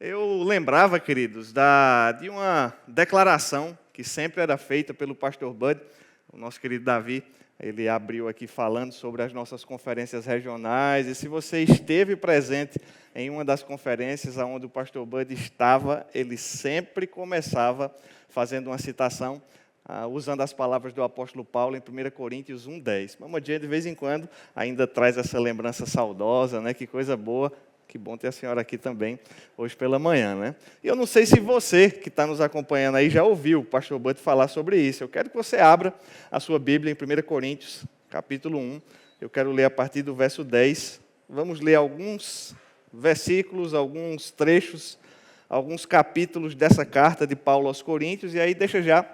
Eu lembrava, queridos, de uma declaração que sempre era feita pelo pastor Bud, o nosso querido Davi. Ele abriu aqui falando sobre as nossas conferências regionais. E se você esteve presente em uma das conferências onde o pastor Bud estava, ele sempre começava fazendo uma citação, usando as palavras do apóstolo Paulo em 1 Coríntios 1:10. Mamãe Jane, de vez em quando, ainda traz essa lembrança saudosa, né? Que coisa boa. Que bom ter a senhora aqui também, hoje pela manhã, né? E eu não sei se você, que está nos acompanhando aí, já ouviu o pastor Bud falar sobre isso. Eu quero que você abra a sua Bíblia em 1 Coríntios, capítulo 1. Eu quero ler a partir do verso 10. Vamos ler alguns versículos, alguns trechos, alguns capítulos dessa carta de Paulo aos Coríntios. E aí deixa já a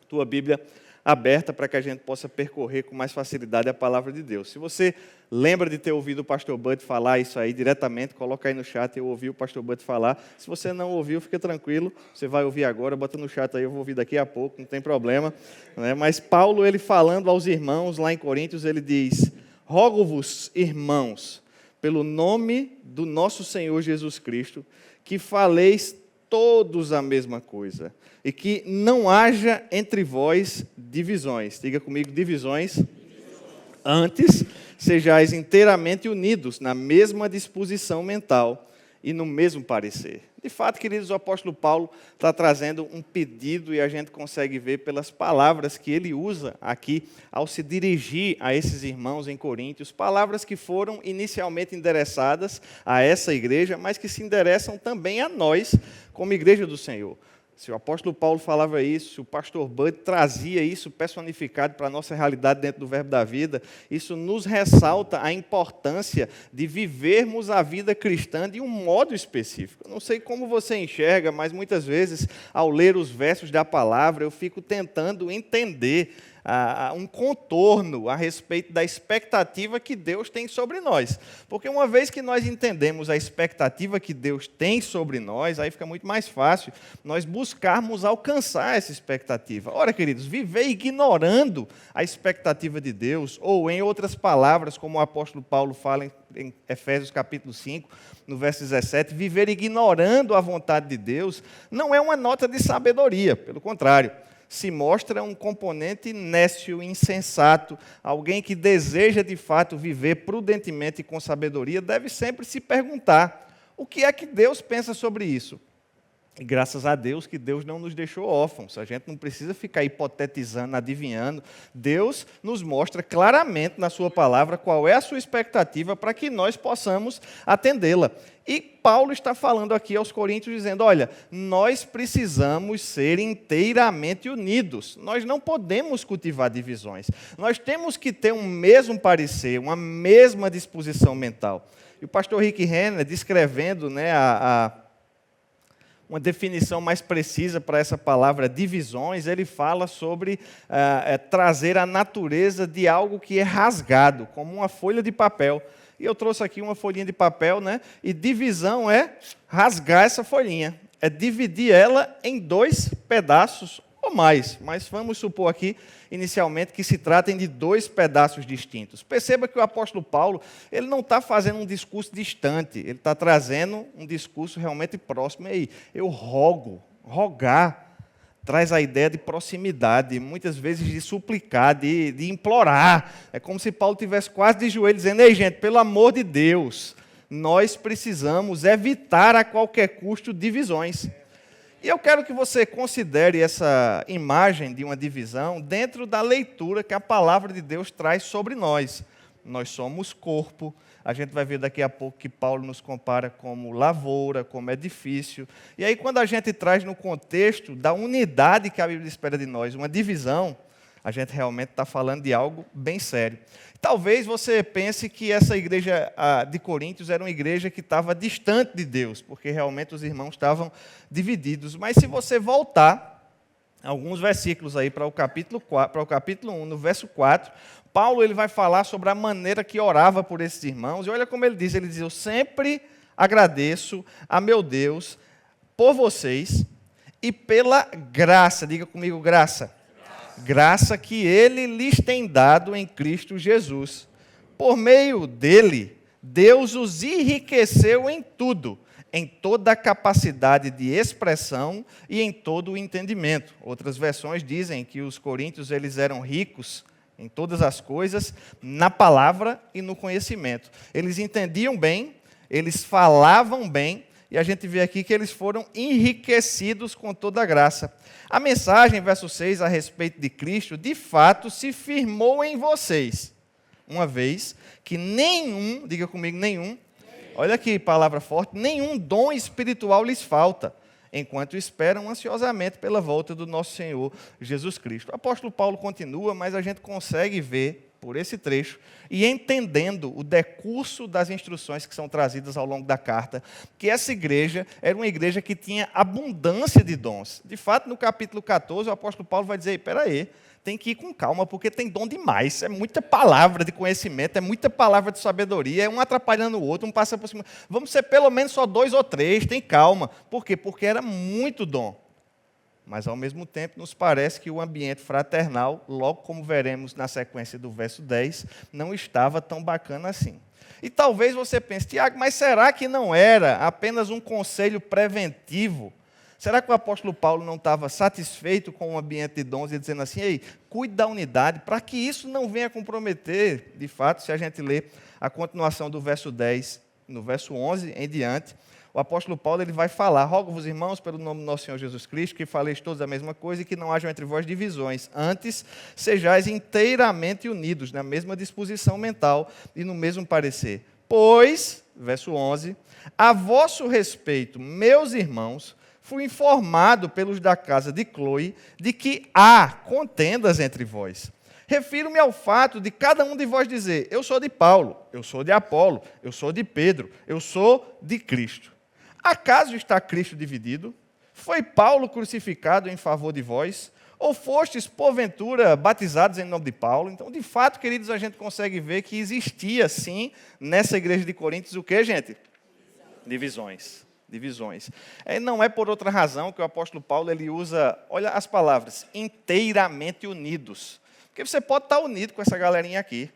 tua Bíblia aberta para que a gente possa percorrer com mais facilidade a palavra de Deus. Se você lembra de ter ouvido o pastor Bud falar isso aí diretamente, coloca aí no chat, eu ouvi o pastor Bud falar. Se você não ouviu, fica tranquilo, você vai ouvir agora, bota no chat aí, eu vou ouvir daqui a pouco, não tem problema. Né? Mas Paulo, ele falando aos irmãos lá em Coríntios, ele diz: rogo-vos, irmãos, pelo nome do nosso Senhor Jesus Cristo, que faleis todos a mesma coisa, e que não haja entre vós divisões. Diga comigo, divisões. Antes, sejais inteiramente unidos na mesma disposição mental e no mesmo parecer. De fato, queridos, o apóstolo Paulo está trazendo um pedido e a gente consegue ver pelas palavras que ele usa aqui ao se dirigir a esses irmãos em Coríntios, palavras que foram inicialmente endereçadas a essa igreja, mas que se endereçam também a nós como igreja do Senhor. Se o apóstolo Paulo falava isso, se o pastor Bud trazia isso personificado para a nossa realidade dentro do Verbo da Vida, isso nos ressalta a importância de vivermos a vida cristã de um modo específico. Eu não sei como você enxerga, mas muitas vezes, ao ler os versos da palavra, eu fico tentando entender um contorno a respeito da expectativa que Deus tem sobre nós. Porque uma vez que nós entendemos a expectativa que Deus tem sobre nós, aí fica muito mais fácil nós buscarmos alcançar essa expectativa. Ora, queridos, viver ignorando a expectativa de Deus, ou em outras palavras, como o apóstolo Paulo fala em Efésios capítulo 5, no verso 17, viver ignorando a vontade de Deus, não é uma nota de sabedoria, pelo contrário. Se mostra um componente nécio, insensato. Alguém que deseja de fato viver prudentemente e com sabedoria deve sempre se perguntar: o que é que Deus pensa sobre isso? E graças a Deus que Deus não nos deixou órfãos. A gente não precisa ficar hipotetizando, adivinhando. Deus nos mostra claramente na sua palavra qual é a sua expectativa para que nós possamos atendê-la. E Paulo está falando aqui aos Coríntios dizendo: olha, nós precisamos ser inteiramente unidos. Nós não podemos cultivar divisões. Nós temos que ter um mesmo parecer, uma mesma disposição mental. E o pastor Rick Renner, descrevendo, né, uma definição mais precisa para essa palavra divisões, ele fala sobre trazer a natureza de algo que é rasgado, como uma folha de papel. E eu trouxe aqui uma folhinha de papel, né? E divisão é rasgar essa folhinha, é dividir ela em dois pedaços ou mais. Mas vamos supor aqui, inicialmente, que se tratem de dois pedaços distintos. Perceba que o apóstolo Paulo, ele não está fazendo um discurso distante, ele está trazendo um discurso realmente próximo. E aí, eu rogar, traz a ideia de proximidade, muitas vezes de suplicar, de implorar. É como se Paulo estivesse quase de joelho, dizendo: ei, gente, pelo amor de Deus, nós precisamos evitar a qualquer custo divisões. E eu quero que você considere essa imagem de uma divisão dentro da leitura que a palavra de Deus traz sobre nós. Nós somos corpo. A gente vai ver daqui a pouco que Paulo nos compara como lavoura, como edifício. E aí, quando a gente traz no contexto da unidade que a Bíblia espera de nós, uma divisão, a gente realmente está falando de algo bem sério. Talvez você pense que essa igreja de Coríntios era uma igreja que estava distante de Deus, porque realmente os irmãos estavam divididos. Mas se você voltar alguns versículos aí para o capítulo 1, no verso 4, Paulo ele vai falar sobre a maneira que orava por esses irmãos. E olha como ele diz: eu sempre agradeço a meu Deus por vocês e pela graça, diga comigo, graça. Graça que Ele lhes tem dado em Cristo Jesus. Por meio dele, Deus os enriqueceu em tudo, em toda a capacidade de expressão e em todo o entendimento. Outras versões dizem que os coríntios eles eram ricos em todas as coisas, na palavra e no conhecimento. Eles entendiam bem, eles falavam bem, e a gente vê aqui que eles foram enriquecidos com toda a graça. A mensagem, verso 6, a respeito de Cristo, de fato se firmou em vocês, uma vez que nenhum, diga comigo, nenhum, olha que palavra forte, nenhum dom espiritual lhes falta, enquanto esperam ansiosamente pela volta do nosso Senhor Jesus Cristo. O apóstolo Paulo continua, mas a gente consegue ver, por esse trecho, e entendendo o decurso das instruções que são trazidas ao longo da carta, que essa igreja era uma igreja que tinha abundância de dons. De fato, no capítulo 14, o apóstolo Paulo vai dizer, espera aí, tem que ir com calma, porque tem dom demais. É muita palavra de conhecimento, é muita palavra de sabedoria, é um atrapalhando o outro, um passa por cima. Vamos ser pelo menos só 2 ou 3, tem calma. Por quê? Porque era muito dom. Mas, ao mesmo tempo, nos parece que o ambiente fraternal, logo como veremos na sequência do verso 10, não estava tão bacana assim. E talvez você pense, Tiago, mas será que não era apenas um conselho preventivo? Será que o apóstolo Paulo não estava satisfeito com o ambiente de dons e dizendo assim, ei, cuide da unidade, para que isso não venha comprometer? De fato, se a gente ler a continuação do verso 10, no verso 11 em diante, o apóstolo Paulo ele vai falar, rogo-vos, irmãos, pelo nome do nosso Senhor Jesus Cristo, que faleis todos a mesma coisa e que não hajam entre vós divisões. Antes, sejais inteiramente unidos, na mesma disposição mental e no mesmo parecer. Pois, verso 11, a vosso respeito, meus irmãos, fui informado pelos da casa de Cloe de que há contendas entre vós. Refiro-me ao fato de cada um de vós dizer, eu sou de Paulo, eu sou de Apolo, eu sou de Pedro, eu sou de Cristo. Acaso está Cristo dividido? Foi Paulo crucificado em favor de vós? Ou fostes, porventura, batizados em nome de Paulo? Então, de fato, queridos, a gente consegue ver que existia, sim, nessa igreja de Coríntios, o que, gente? Divisões. Não é por outra razão que o apóstolo Paulo ele usa, olha as palavras, inteiramente unidos. Porque você pode estar unido com essa galerinha aqui,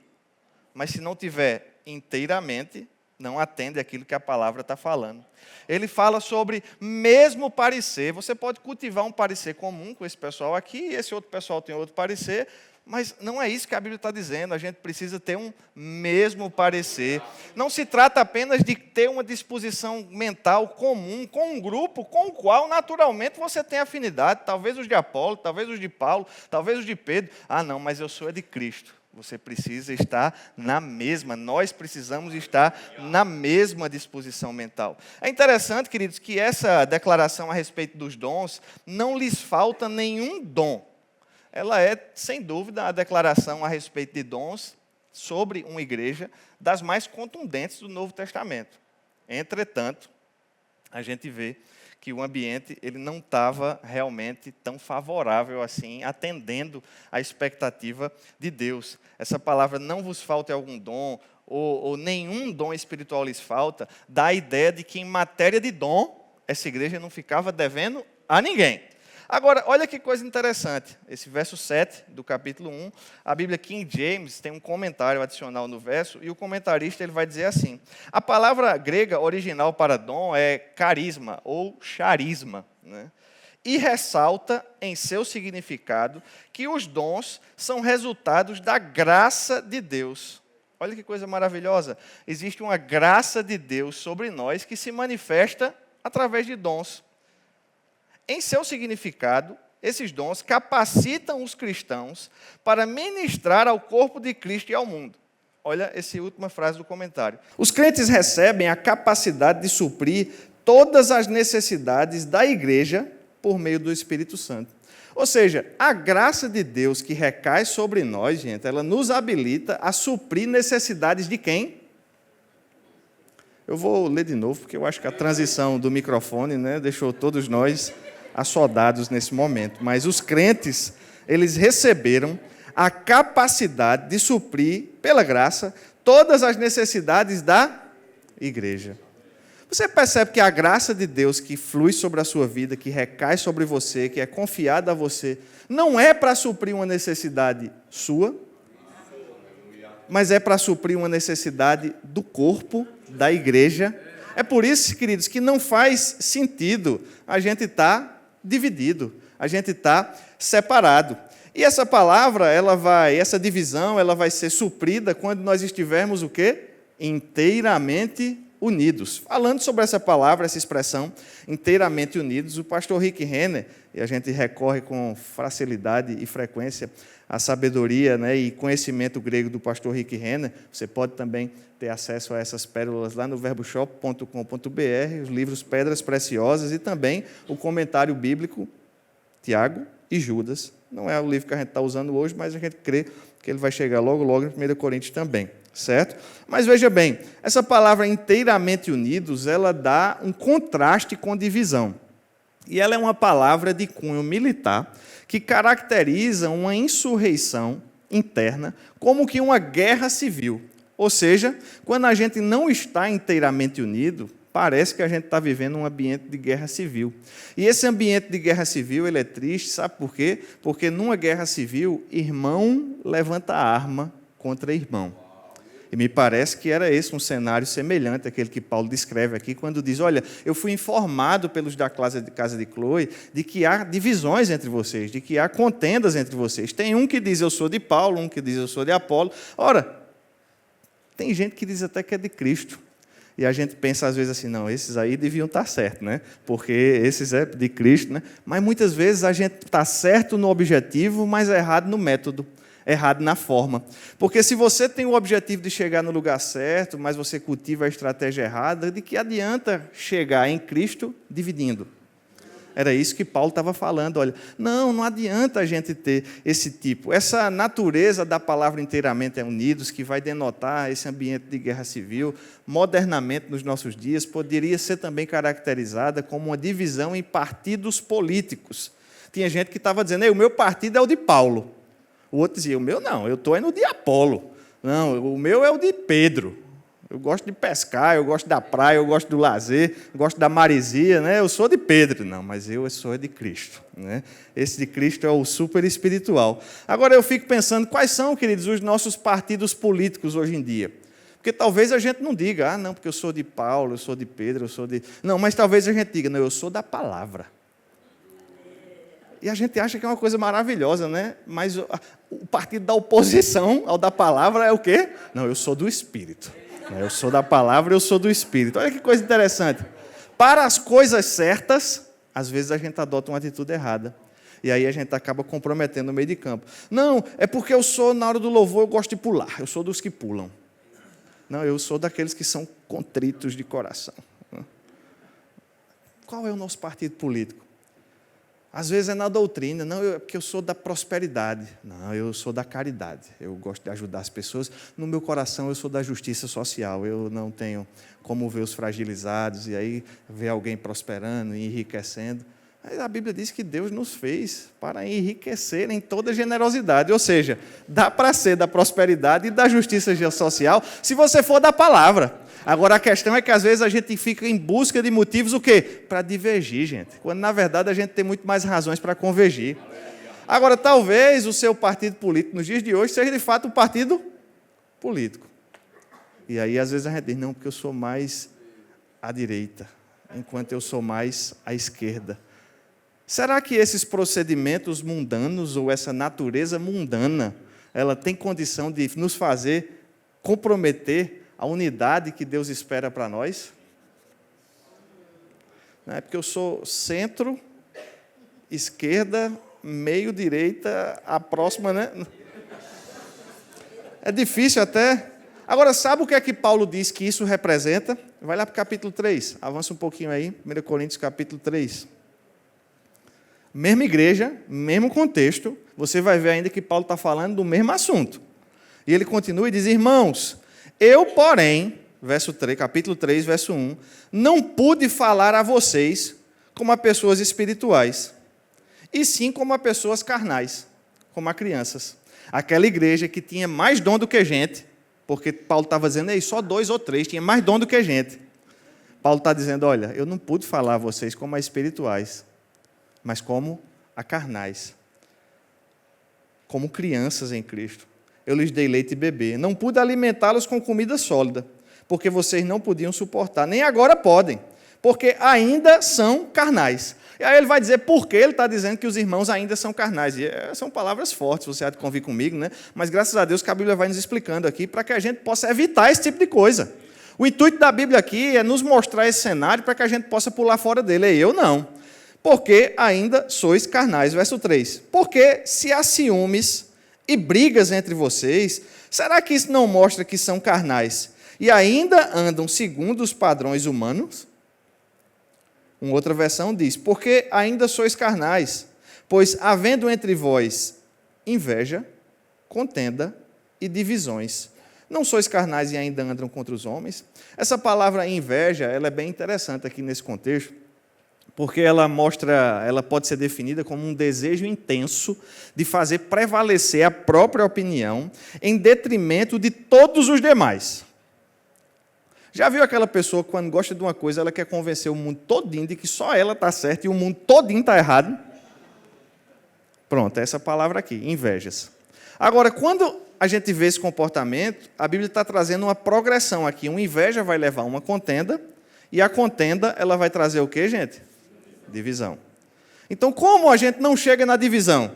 mas se não tiver inteiramente, não atende aquilo que a palavra está falando. Ele fala sobre mesmo parecer. Você pode cultivar um parecer comum com esse pessoal aqui, e esse outro pessoal tem outro parecer, mas não é isso que a Bíblia está dizendo. A gente precisa ter um mesmo parecer. Não se trata apenas de ter uma disposição mental comum com um grupo com o qual, naturalmente, você tem afinidade. Talvez os de Apolo, talvez os de Paulo, talvez os de Pedro. Ah, não, mas eu sou de Cristo. Você precisa estar na mesma, nós precisamos estar na mesma disposição mental. É interessante, queridos, que essa declaração a respeito dos dons, não lhes falta nenhum dom. Ela é, sem dúvida, a declaração a respeito de dons sobre uma igreja das mais contundentes do Novo Testamento. Entretanto, a gente vê que o ambiente ele não estava realmente tão favorável assim, atendendo à expectativa de Deus. Essa palavra, não vos falte algum dom, ou nenhum dom espiritual lhes falta, dá a ideia de que em matéria de dom, essa igreja não ficava devendo a ninguém. Agora, olha que coisa interessante, esse verso 7 do capítulo 1, a Bíblia King James tem um comentário adicional no verso, e o comentarista ele vai dizer assim, a palavra grega original para dom é carisma ou charisma, né? E ressalta em seu significado que os dons são resultados da graça de Deus. Olha que coisa maravilhosa, existe uma graça de Deus sobre nós que se manifesta através de dons. Em seu significado, esses dons capacitam os cristãos para ministrar ao corpo de Cristo e ao mundo. Olha essa última frase do comentário. Os crentes recebem a capacidade de suprir todas as necessidades da igreja por meio do Espírito Santo. Ou seja, a graça de Deus que recai sobre nós, gente, ela nos habilita a suprir necessidades de quem? Eu vou ler de novo, porque eu acho que a transição do microfone, né, deixou todos nós assodados nesse momento. Mas os crentes, eles receberam a capacidade de suprir, pela graça, todas as necessidades da igreja. Você percebe que a graça de Deus que flui sobre a sua vida, que recai sobre você, que é confiada a você, não é para suprir uma necessidade sua, mas é para suprir uma necessidade do corpo, da igreja. É por isso, queridos, que não faz sentido a gente estar dividido, a gente estar separado. E essa palavra, essa divisão, ela vai ser suprida quando nós estivermos o quê? Inteiramente unidos. Falando sobre essa palavra, essa expressão, inteiramente unidos, o pastor Rick Renner, e a gente recorre com facilidade e frequência à sabedoria, né, e conhecimento grego do pastor Rick Renner. Você pode também ter acesso a essas pérolas lá no verboshop.com.br, os livros Pedras Preciosas e também o comentário bíblico Tiago e Judas. Não é o livro que a gente está usando hoje, mas a gente crê que ele vai chegar logo, logo em 1 Coríntios também, certo? Mas veja bem, essa palavra inteiramente unidos, ela dá um contraste com divisão. E ela é uma palavra de cunho militar que caracteriza uma insurreição interna como que uma guerra civil. Ou seja, quando a gente não está inteiramente unido, parece que a gente está vivendo um ambiente de guerra civil. E esse ambiente de guerra civil, ele é triste, sabe por quê? Porque numa guerra civil, irmão levanta arma contra irmão. E me parece que era esse um cenário semelhante àquele que Paulo descreve aqui, quando diz, olha, eu fui informado pelos da casa de Cloe de que há divisões entre vocês, de que há contendas entre vocês. Tem um que diz, eu sou de Paulo, um que diz, eu sou de Apolo. Ora, tem gente que diz até que é de Cristo. E a gente pensa às vezes assim, não, esses aí deviam estar certos, né? Porque esses é de Cristo, né? Mas muitas vezes a gente está certo no objetivo, mas errado no método, errado na forma. Porque se você tem o objetivo de chegar no lugar certo, mas você cultiva a estratégia errada, de que adianta chegar em Cristo dividindo? Era isso que Paulo estava falando, olha, não adianta a gente ter esse tipo, essa natureza da palavra inteiramente unidos, que vai denotar esse ambiente de guerra civil, modernamente nos nossos dias, poderia ser também caracterizada como uma divisão em partidos políticos. Tinha gente que estava dizendo, o meu partido é o de Paulo. O outro dizia, o meu não, eu estou no de Apolo. Não, o meu é o de Pedro. Eu gosto de pescar, eu gosto da praia, eu gosto do lazer, eu gosto da maresia, né? Eu sou de Pedro. Não, mas eu sou de Cristo. Né? Esse de Cristo é o super espiritual. Agora eu fico pensando, quais são, queridos, os nossos partidos políticos hoje em dia? Porque talvez a gente não diga, não, porque eu sou de Paulo, eu sou de Pedro, eu sou de... Não, mas talvez a gente diga, não, eu sou da palavra. E a gente acha que é uma coisa maravilhosa, né? Mas o partido da oposição ao da palavra é o quê? Não, eu sou do Espírito. Eu sou da palavra, eu sou do Espírito. Olha que coisa interessante. Para as coisas certas, às vezes a gente adota uma atitude errada. E aí a gente acaba comprometendo o meio de campo. Não, é porque eu sou, na hora do louvor, eu gosto de pular. Eu sou dos que pulam. Não, eu sou daqueles que são contritos de coração. Qual é o nosso partido político? Às vezes é na doutrina, não, é porque eu sou da prosperidade. Não, eu sou da caridade. Eu gosto de ajudar as pessoas. No meu coração, eu sou da justiça social. Eu não tenho como ver os fragilizados e aí ver alguém prosperando e enriquecendo. Mas a Bíblia diz que Deus nos fez para enriquecer em toda generosidade. Ou seja, dá para ser da prosperidade e da justiça social se você for da palavra. Agora, a questão é que, às vezes, a gente fica em busca de motivos, o quê? Para divergir, gente. Quando, na verdade, a gente tem muito mais razões para convergir. Agora, talvez o seu partido político, nos dias de hoje, seja, de fato, um partido político. E aí, às vezes, a gente diz, não, porque eu sou mais à direita, enquanto eu sou mais à esquerda. Será que esses procedimentos mundanos, ou essa natureza mundana, ela tem condição de nos fazer comprometer a unidade que Deus espera para nós? Não é porque eu sou centro, esquerda, meio, direita, a próxima, né? É difícil até. Agora, sabe o que é que Paulo diz que isso representa? Vai lá para o capítulo 3, avança um pouquinho aí, 1 Coríntios capítulo 3. Mesma igreja, mesmo contexto, você vai ver ainda que Paulo está falando do mesmo assunto. E ele continua e diz, irmãos, eu, porém, capítulo 3, verso 1, não pude falar a vocês como a pessoas espirituais, e sim como a pessoas carnais, como a crianças. Aquela igreja que tinha mais dom do que gente, porque Paulo estava dizendo, só 2 ou 3, tinha mais dom do que gente. Paulo está dizendo, olha, eu não pude falar a vocês como a espirituais, mas como a carnais, como crianças em Cristo. Eu lhes dei leite e beber. Não pude alimentá-los com comida sólida, porque vocês não podiam suportar, nem agora podem, porque ainda são carnais. E aí ele vai dizer por que ele está dizendo que os irmãos ainda são carnais. E são palavras fortes, você há de convir comigo, né? Mas graças a Deus que a Bíblia vai nos explicando aqui para que a gente possa evitar esse tipo de coisa. O intuito da Bíblia aqui é nos mostrar esse cenário para que a gente possa pular fora dele. E eu não. Porque ainda sois carnais. Verso 3. Porque se há ciúmes e brigas entre vocês, será que isso não mostra que são carnais e ainda andam segundo os padrões humanos? Uma outra versão diz, porque ainda sois carnais, pois havendo entre vós inveja, contenda e divisões. Não sois carnais e ainda andam contra os homens? Essa palavra inveja, ela é bem interessante aqui nesse contexto, porque ela pode ser definida como um desejo intenso de fazer prevalecer a própria opinião em detrimento de todos os demais. Já viu aquela pessoa que, quando gosta de uma coisa, ela quer convencer o mundo todinho de que só ela está certa e o mundo todinho está errado? Pronto, é essa palavra aqui, invejas. Agora, quando a gente vê esse comportamento, a Bíblia está trazendo uma progressão aqui. Uma inveja vai levar a uma contenda, e a contenda ela vai trazer o quê, gente? Divisão. Então, como a gente não chega na divisão?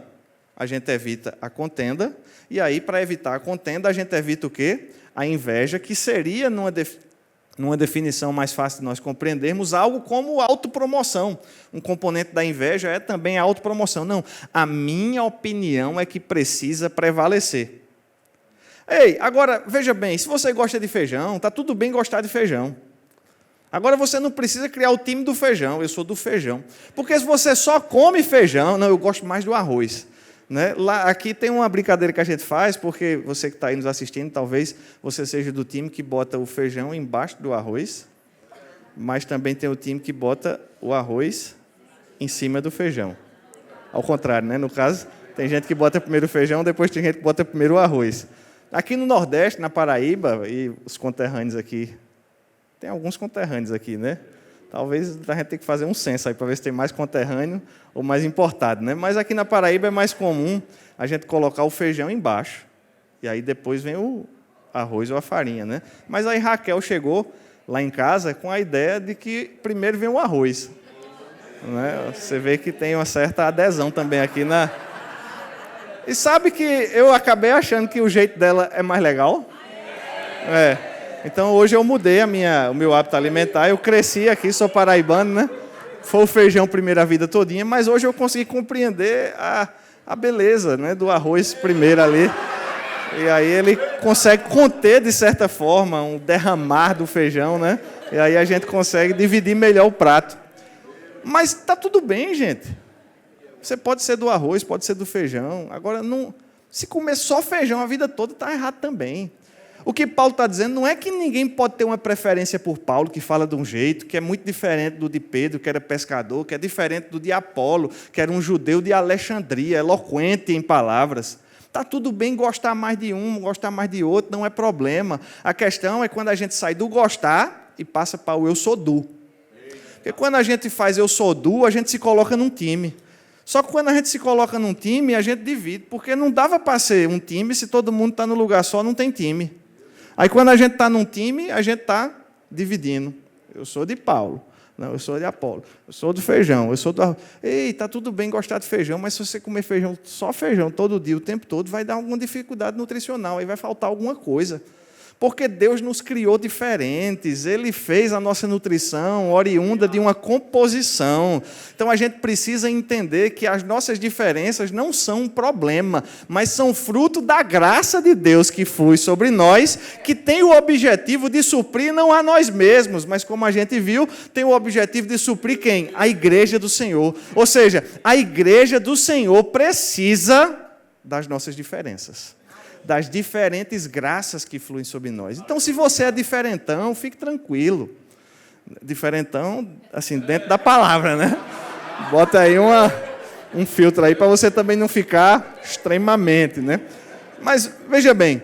A gente evita a contenda, e aí, para evitar a contenda, a gente evita o quê? A inveja, que seria, numa definição mais fácil de nós compreendermos, algo como autopromoção. Um componente da inveja é também a autopromoção. Não, a minha opinião é que precisa prevalecer. Ei, agora, veja bem, se você gosta de feijão, está tudo bem gostar de feijão. Agora você não precisa criar o time do feijão, eu sou do feijão. Porque se você só come feijão, não, eu gosto mais do arroz. Né? Aqui tem uma brincadeira que a gente faz, porque você que está aí nos assistindo, talvez você seja do time que bota o feijão embaixo do arroz, mas também tem o time que bota o arroz em cima do feijão. Ao contrário, né? No caso, tem gente que bota primeiro o feijão, depois tem gente que bota primeiro o arroz. Aqui no Nordeste, na Paraíba, e os conterrâneos aqui, tem alguns conterrâneos aqui, né? Talvez a gente tenha que fazer um censo aí para ver se tem mais conterrâneo ou mais importado, né? Mas aqui na Paraíba é mais comum a gente colocar o feijão embaixo. E aí depois vem o arroz ou a farinha, né? Mas aí Raquel chegou lá em casa com a ideia de que primeiro vem o arroz. Né? Você vê que tem uma certa adesão também aqui na... E sabe que eu acabei achando que o jeito dela é mais legal? É. Então, hoje eu mudei o meu hábito alimentar. Eu cresci aqui, sou paraibano, né? Foi o feijão primeira vida todinha, mas hoje eu consegui compreender a beleza, né, do arroz primeiro ali. E aí ele consegue conter, de certa forma, um derramar do feijão, né? E aí a gente consegue dividir melhor o prato. Mas está tudo bem, gente. Você pode ser do arroz, pode ser do feijão. Agora, não, se comer só feijão a vida toda, está errado também. O que Paulo está dizendo não é que ninguém pode ter uma preferência por Paulo, que fala de um jeito, que é muito diferente do de Pedro, que era pescador, que é diferente do de Apolo, que era um judeu de Alexandria, eloquente em palavras. Está tudo bem gostar mais de um, gostar mais de outro, não é problema. A questão é quando a gente sai do gostar e passa para o eu sou do. Porque quando a gente faz eu sou do, a gente se coloca num time. Só que quando a gente se coloca num time, a gente divide, porque não dava para ser um time se todo mundo está no lugar só, não tem time. Aí, quando a gente está num time, a gente está dividindo. Eu sou de Paulo, não, eu sou de Apolo, eu sou do feijão, eu sou do arroz. Ei, está tudo bem gostar de feijão, mas se você comer feijão, só feijão, todo dia, o tempo todo, vai dar alguma dificuldade nutricional, aí vai faltar alguma coisa. Porque Deus nos criou diferentes, Ele fez a nossa nutrição oriunda de uma composição. Então, a gente precisa entender que as nossas diferenças não são um problema, mas são fruto da graça de Deus que flui sobre nós, que tem o objetivo de suprir não a nós mesmos, mas, como a gente viu, tem o objetivo de suprir quem? A igreja do Senhor. Ou seja, a igreja do Senhor precisa das nossas diferenças, das diferentes graças que fluem sobre nós. Então, se você é diferentão, fique tranquilo. Diferentão, assim, dentro da palavra, né? Bota aí um filtro aí para você também não ficar extremamente, né? Mas, veja bem,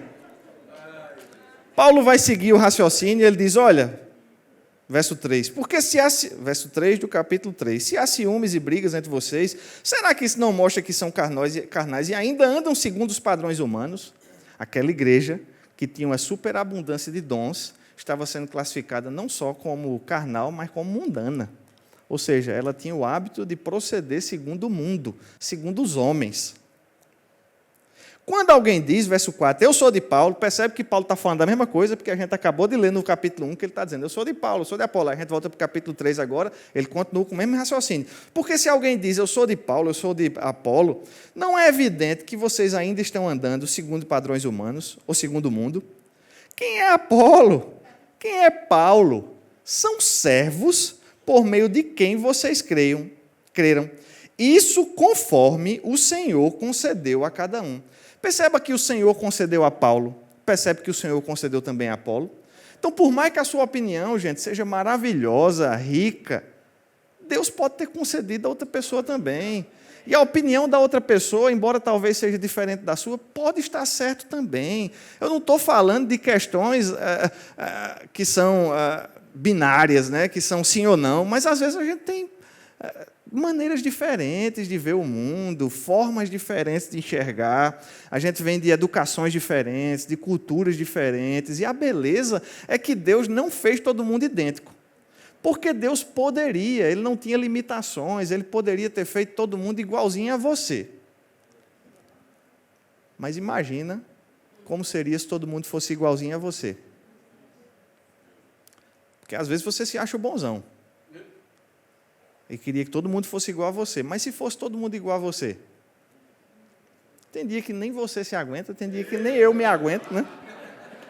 Paulo vai seguir o raciocínio e ele diz, olha, verso 3, porque se há, verso 3 do capítulo 3, se há ciúmes e brigas entre vocês, será que isso não mostra que são carnais e ainda andam segundo os padrões humanos? Aquela igreja que tinha uma superabundância de dons, estava sendo classificada não só como carnal, mas como mundana. Ou seja, ela tinha o hábito de proceder segundo o mundo, segundo os homens. Quando alguém diz, verso 4, eu sou de Paulo, percebe que Paulo está falando da mesma coisa, porque a gente acabou de ler no capítulo 1 que ele está dizendo, eu sou de Paulo, eu sou de Apolo. A gente volta para o capítulo 3 agora, ele continua com o mesmo raciocínio. Porque se alguém diz, eu sou de Paulo, eu sou de Apolo, não é evidente que vocês ainda estão andando segundo padrões humanos, ou segundo o mundo? Quem é Apolo? Quem é Paulo? São servos por meio de quem vocês creram. Isso conforme o Senhor concedeu a cada um. Perceba que o Senhor concedeu a Paulo, percebe que o Senhor concedeu também a Apolo. Então, por mais que a sua opinião, gente, seja maravilhosa, rica, Deus pode ter concedido a outra pessoa também. E a opinião da outra pessoa, embora talvez seja diferente da sua, pode estar certo também. Eu não estou falando de questões que são binárias, né, que são sim ou não, mas às vezes a gente tem maneiras diferentes de ver o mundo, formas diferentes de enxergar. A gente vem de educações diferentes, de culturas diferentes, e a beleza é que Deus não fez todo mundo idêntico. Porque Deus poderia, Ele não tinha limitações, Ele poderia ter feito todo mundo igualzinho a você. Mas imagina como seria se todo mundo fosse igualzinho a você. Porque às vezes você se acha o bonzão. E queria que todo mundo fosse igual a você. Mas se fosse todo mundo igual a você? Tem dia que nem você se aguenta, tem dia que nem eu me aguento, né?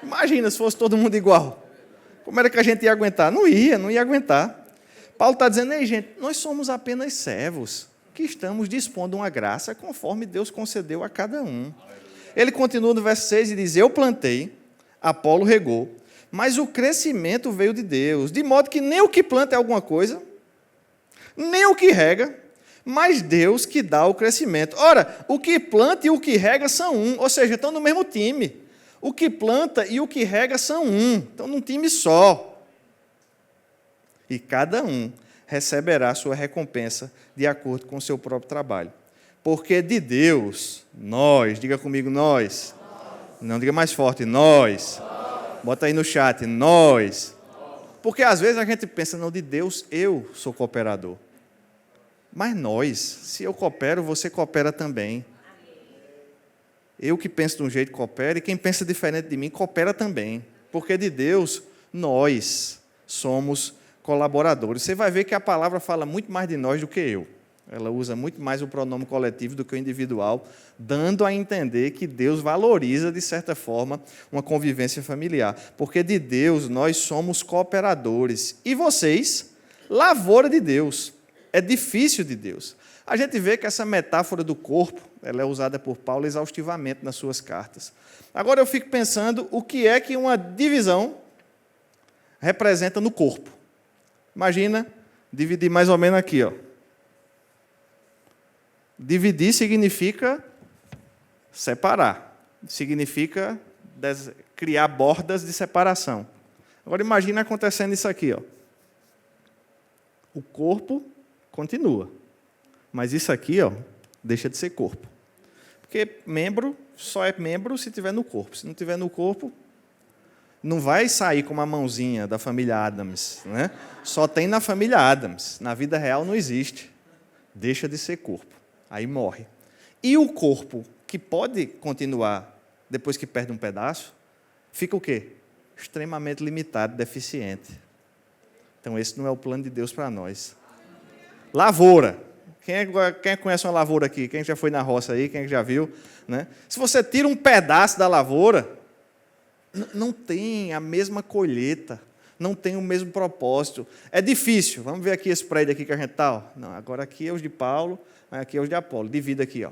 Imagina se fosse todo mundo igual. Como era que a gente ia aguentar? Não ia aguentar. Paulo está dizendo, ei, gente, nós somos apenas servos que estamos dispondo uma graça conforme Deus concedeu a cada um. Ele continua no verso 6 e diz, eu plantei, Apolo regou, mas o crescimento veio de Deus, de modo que nem o que planta é alguma coisa, nem o que rega, mas Deus que dá o crescimento. Ora, o que planta e o que rega são um, ou seja, estão no mesmo time. O que planta e o que rega são um, estão num time só. E cada um receberá sua recompensa de acordo com o seu próprio trabalho. Porque de Deus, nós, diga comigo, nós. Não, diga mais forte, nós. Bota aí no chat, nós. Porque às vezes a gente pensa, não, de Deus eu sou cooperador. Mas nós, se eu coopero, você coopera também. Eu que penso de um jeito coopera, e quem pensa diferente de mim coopera também. Porque de Deus, nós somos colaboradores. Você vai ver que a palavra fala muito mais de nós do que eu. Ela usa muito mais o pronome coletivo do que o individual, dando a entender que Deus valoriza, de certa forma, uma convivência familiar. Porque de Deus nós somos cooperadores. E vocês, lavoura de Deus. É difícil de Deus. A gente vê que essa metáfora do corpo, ela é usada por Paulo exaustivamente nas suas cartas. Agora eu fico pensando o que é que uma divisão representa no corpo. Imagina dividir mais ou menos aqui, ó. Dividir significa separar, significa criar bordas de separação. Agora imagina acontecendo isso aqui, ó. O corpo continua, mas isso aqui, ó, deixa de ser corpo. Porque membro só é membro se tiver no corpo. Se não tiver no corpo, não vai sair como a mãozinha da família Adams, né? Só tem na família Adams. Na vida real não existe. Deixa de ser corpo. Aí morre. E o corpo, que pode continuar depois que perde um pedaço, fica o quê? Extremamente limitado, deficiente. Então, esse não é o plano de Deus para nós. Lavoura. Quem conhece uma lavoura aqui? Quem já foi na roça aí? Quem já viu? Né? Se você tira um pedaço da lavoura, não tem a mesma colheita, não tem o mesmo propósito. É difícil. Vamos ver aqui esse prédio aqui que a gente está. Não, agora aqui é os de Paulo, aqui é os de Apolo. Divide aqui. Ó.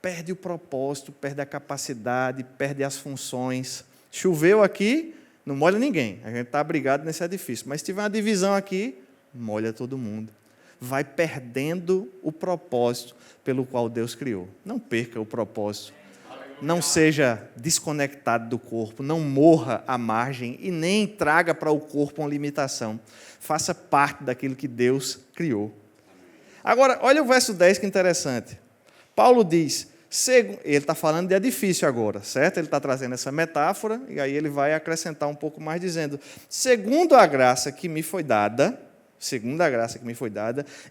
Perde o propósito, perde a capacidade, perde as funções. Choveu aqui, não molha ninguém. A gente está abrigado nesse edifício. Mas se tiver uma divisão aqui, molha todo mundo. Vai perdendo o propósito pelo qual Deus criou. Não perca o propósito. Não seja desconectado do corpo, não morra à margem e nem traga para o corpo uma limitação. Faça parte daquilo que Deus criou. Agora, olha o verso 10 que interessante. Paulo diz, Ele está falando de edifício agora, certo? Ele está trazendo essa metáfora, e aí ele vai acrescentar um pouco mais, dizendo: segundo a graça que me foi dada,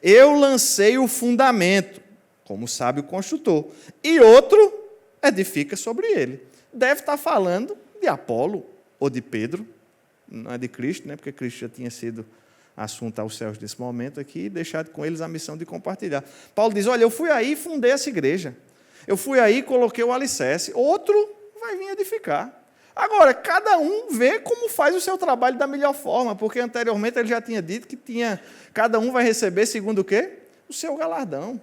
eu lancei o fundamento, como sabe o construtor, e outro edifica sobre ele. Deve estar falando de Apolo ou de Pedro, não é de Cristo, né? Porque Cristo já tinha sido assunto aos céus nesse momento aqui, e deixado com eles a missão de compartilhar. Paulo diz: olha, eu fui aí e fundei essa igreja. Eu fui aí e coloquei o alicerce. Outro vai vir edificar. Agora, cada um vê como faz o seu trabalho da melhor forma, porque anteriormente ele já tinha dito que cada um vai receber segundo o quê? O seu galardão.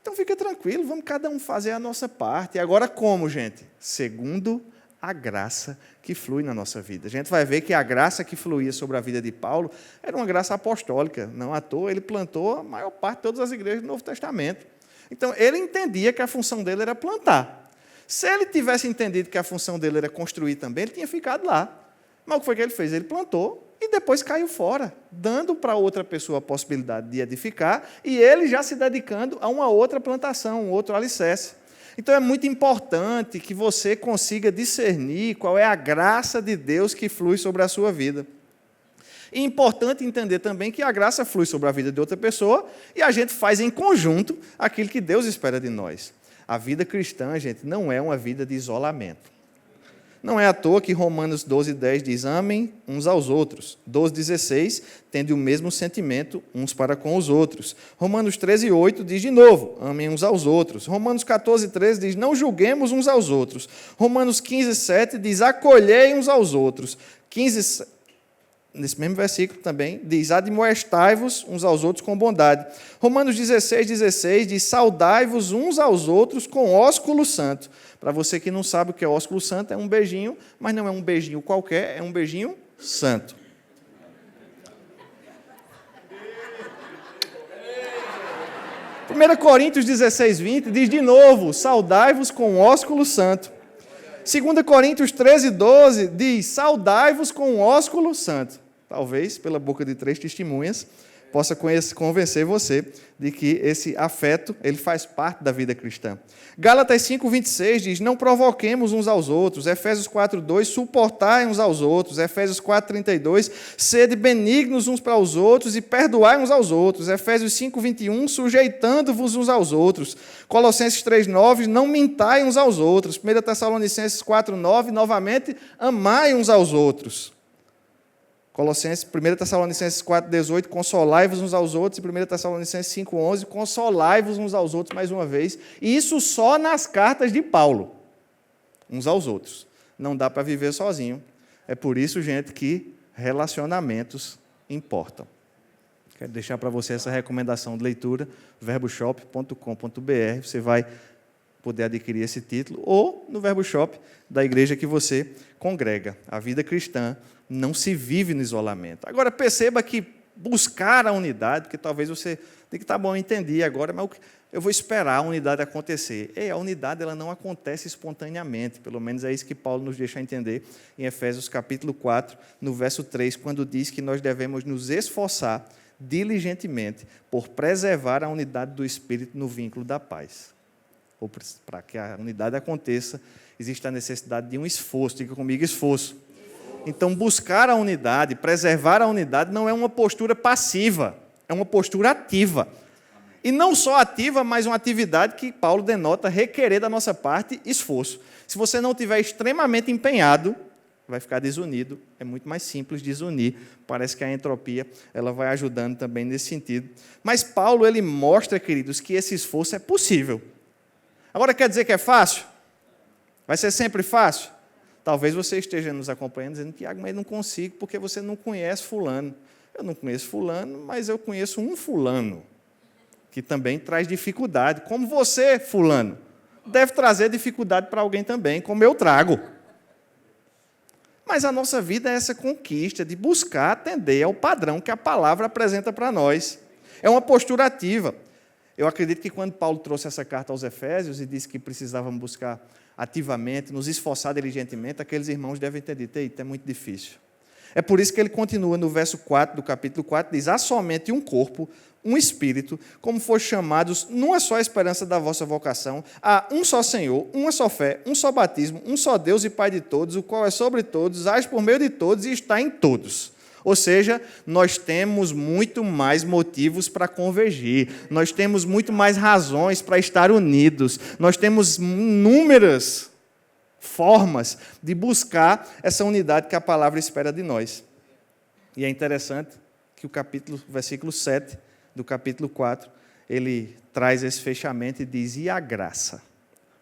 Então fica tranquilo, vamos cada um fazer a nossa parte. E agora como, gente? Segundo a graça que flui na nossa vida. A gente vai ver que a graça que fluía sobre a vida de Paulo era uma graça apostólica. Não à toa, ele plantou a maior parte de todas as igrejas do Novo Testamento. Então, ele entendia que a função dele era plantar. Se ele tivesse entendido que a função dele era construir também, ele tinha ficado lá. Mas o que foi que ele fez? Ele plantou e depois caiu fora, dando para outra pessoa a possibilidade de edificar, e ele já se dedicando a uma outra plantação, um outro alicerce. Então, é muito importante que você consiga discernir qual é a graça de Deus que flui sobre a sua vida. E é importante entender também que a graça flui sobre a vida de outra pessoa e a gente faz em conjunto aquilo que Deus espera de nós. A vida cristã, gente, não é uma vida de isolamento. Não é à toa que Romanos 12:10 diz: amem uns aos outros. 12:16, tendo o mesmo sentimento uns para com os outros. Romanos 13:8 diz de novo: amem uns aos outros. Romanos 14:13 diz: não julguemos uns aos outros. Romanos 15:7 diz: acolhei uns aos outros. Nesse mesmo versículo também, diz: admoestai-vos uns aos outros com bondade. Romanos 16:16 diz: saudai-vos uns aos outros com ósculo santo. Para você que não sabe o que é ósculo santo, é um beijinho, mas não é um beijinho qualquer, é um beijinho santo. Primeira Coríntios 16:20 diz de novo: saudai-vos com ósculo santo. 2 Coríntios 13:12 diz: saudai-vos com ósculo santo. Talvez, pela boca de 3 testemunhas, possa convencer você de que esse afeto ele faz parte da vida cristã. Gálatas 5:26 diz: não provoquemos uns aos outros. Efésios 4:2, suportai uns aos outros. Efésios 4:32, sede benignos uns para os outros e perdoai uns aos outros. Efésios 5:21, sujeitando-vos uns aos outros. Colossenses 3:9, não mintai uns aos outros. 1 Tessalonicenses 4:9, novamente, amai uns aos outros. 1 Tessalonicenses 4:18, consolai-vos uns aos outros, e 1 Tessalonicenses 5:11, consolai-vos uns aos outros mais uma vez. E isso só nas cartas de Paulo, uns aos outros. Não dá para viver sozinho. É por isso, gente, que relacionamentos importam. Quero deixar para você essa recomendação de leitura, verboshop.com.br. Você vai poder adquirir esse título, ou no Verboshop da igreja que você congrega. A vida cristã não se vive no isolamento. Agora, perceba que buscar a unidade, porque talvez você diga: tá bom, eu entendi agora, mas eu vou esperar a unidade acontecer. A unidade ela não acontece espontaneamente, pelo menos é isso que Paulo nos deixa entender em Efésios capítulo 4, no verso 3, quando diz que nós devemos nos esforçar diligentemente por preservar a unidade do Espírito no vínculo da paz. Ou para que a unidade aconteça, existe a necessidade de um esforço. Diga comigo: esforço. Então, buscar a unidade, preservar a unidade, não é uma postura passiva, é uma postura ativa. E não só ativa, mas uma atividade que Paulo denota requerer da nossa parte esforço. Se você não estiver extremamente empenhado, vai ficar desunido. É muito mais simples desunir. Parece que a entropia ela vai ajudando também nesse sentido. Mas Paulo ele mostra, queridos, que esse esforço é possível. Agora, quer dizer que é fácil? Vai ser sempre fácil? Talvez você esteja nos acompanhando dizendo: Tiago, mas eu não consigo porque você não conhece fulano. Eu não conheço fulano, mas eu conheço um fulano que também traz dificuldade. Como você, fulano, deve trazer dificuldade para alguém também, como eu trago. Mas a nossa vida é essa conquista de buscar atender ao padrão que a palavra apresenta para nós. É uma postura ativa. Eu acredito que quando Paulo trouxe essa carta aos Efésios e disse que precisávamos buscar ativamente, nos esforçar diligentemente, aqueles irmãos devem ter dito: eita, é muito difícil. É por isso que ele continua no verso 4 do capítulo 4, diz: há somente um corpo, um Espírito, como foram chamados numa só esperança da vossa vocação, há um só Senhor, uma só fé, um só batismo, um só Deus e Pai de todos, o qual é sobre todos, age por meio de todos e está em todos. Ou seja, nós temos muito mais motivos para convergir, nós temos muito mais razões para estar unidos, nós temos inúmeras formas de buscar essa unidade que a palavra espera de nós. E é interessante que o versículo 7 do capítulo 4, ele traz esse fechamento e diz: e a graça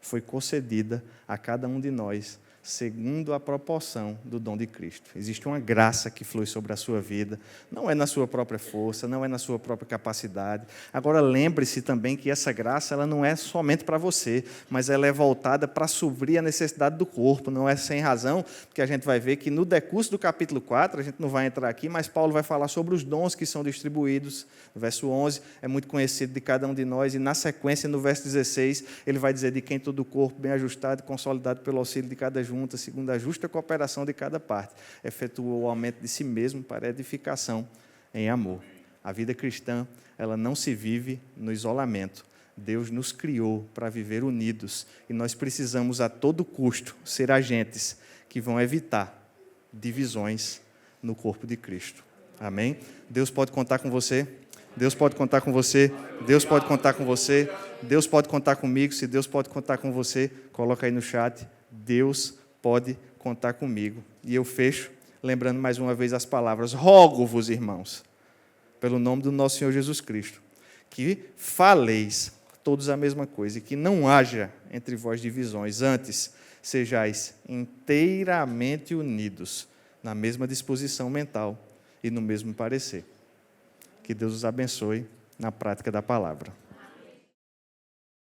foi concedida a cada um de nós, segundo a proporção do dom de Cristo. Existe uma graça que flui sobre a sua vida, não é na sua própria força, não é na sua própria capacidade. Agora, lembre-se também que essa graça ela não é somente para você, mas ela é voltada para suprir a necessidade do corpo, não é sem razão, porque a gente vai ver que no decurso do capítulo 4, a gente não vai entrar aqui, mas Paulo vai falar sobre os dons que são distribuídos. No verso 11, é muito conhecido de cada um de nós, e na sequência, no verso 16, ele vai dizer: de quem todo o corpo, bem ajustado e consolidado pelo auxílio de cada junta, segundo a justa cooperação de cada parte, efetua o aumento de si mesmo para edificação em amor. A vida cristã, ela não se vive no isolamento. Deus nos criou para viver unidos, e nós precisamos a todo custo ser agentes que vão evitar divisões no corpo de Cristo. Amém? Deus pode contar com você? Deus pode contar com você, Deus pode contar com você, Deus pode contar comigo. Se Deus pode contar com você, coloca aí no chat: Deus pode contar comigo. E eu fecho lembrando mais uma vez as palavras: rogo-vos, irmãos, pelo nome do nosso Senhor Jesus Cristo, que faleis todos a mesma coisa, e que não haja entre vós divisões, antes sejais inteiramente unidos na mesma disposição mental e no mesmo parecer. Que Deus os abençoe na prática da palavra.